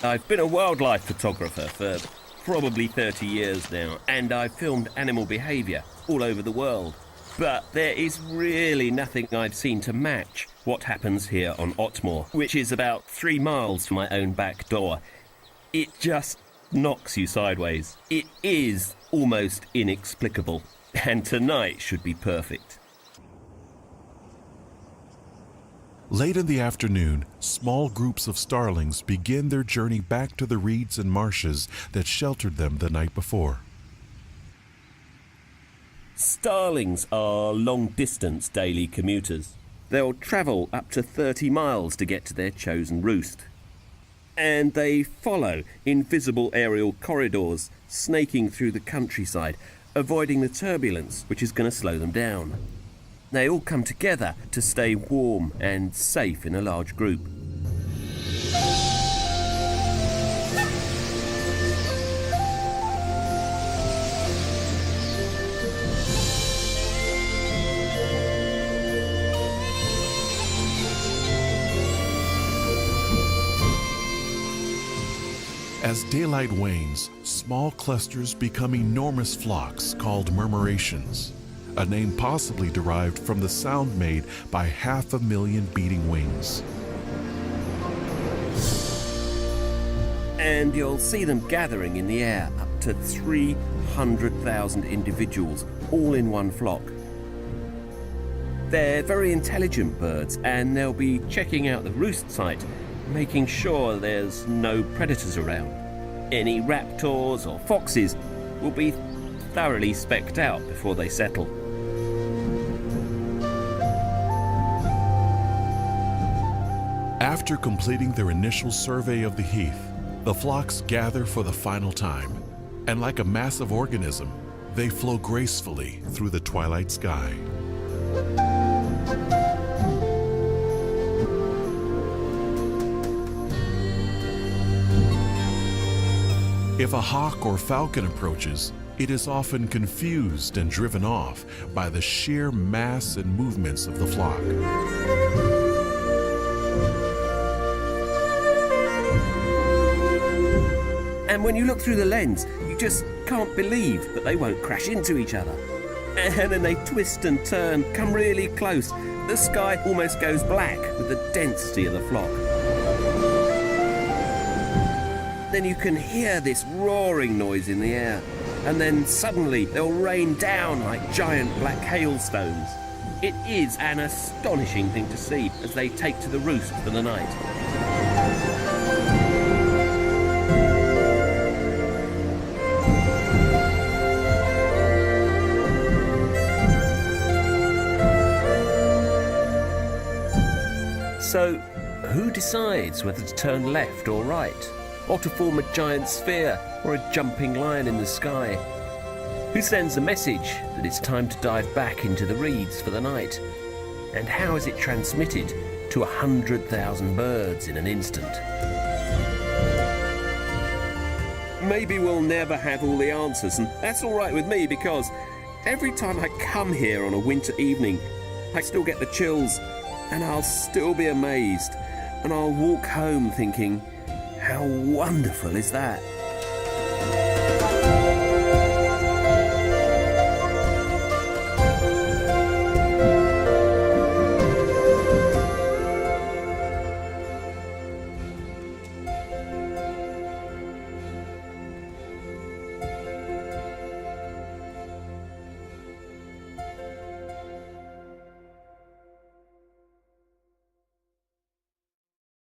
I've been a wildlife photographer for probably 30 years now, and I've filmed animal behaviour all over the world. But there is really nothing I've seen to match what happens here on Otmore, which is about 3 miles from my own back door. It just knocks you sideways. It is almost inexplicable, and tonight should be perfect. Late in the afternoon, small groups of starlings begin their journey back to the reeds and marshes that sheltered them the night before. Starlings are long-distance daily commuters. They'll travel up to 30 miles to get to their chosen roost. And they follow invisible aerial corridors, snaking through the countryside, avoiding the turbulence which is going to slow them down. They all come together to stay warm and safe in a large group. As daylight wanes, small clusters become enormous flocks called murmurations, a name possibly derived from the sound made by 500,000 beating wings. And you'll see them gathering in the air, up to 300,000 individuals, all in one flock. They're very intelligent birds, and they'll be checking out the roost site, making sure there's no predators around. Any raptors or foxes will be thoroughly specced out before they settle. After completing their initial survey of the heath, the flocks gather for the final time, and like a massive organism, they flow gracefully through the twilight sky. If a hawk or falcon approaches, it is often confused and driven off by the sheer mass and movements of the flock. And when you look through the lens, you just can't believe that they won't crash into each other. And then they twist and turn, come really close. The sky almost goes black with the density of the flock. Then you can hear this roaring noise in the air, and then suddenly they'll rain down like giant black hailstones. It is an astonishing thing to see as they take to the roost for the night. So, who decides whether to turn left or right? Or to form a giant sphere or a jumping line in the sky? Who sends a message that it's time to dive back into the reeds for the night? And how is it transmitted to 100,000 birds in an instant? Maybe we'll never have all the answers, and that's all right with me, because every time I come here on a winter evening, I still get the chills, and I'll still be amazed, and I'll walk home thinking, how wonderful is that?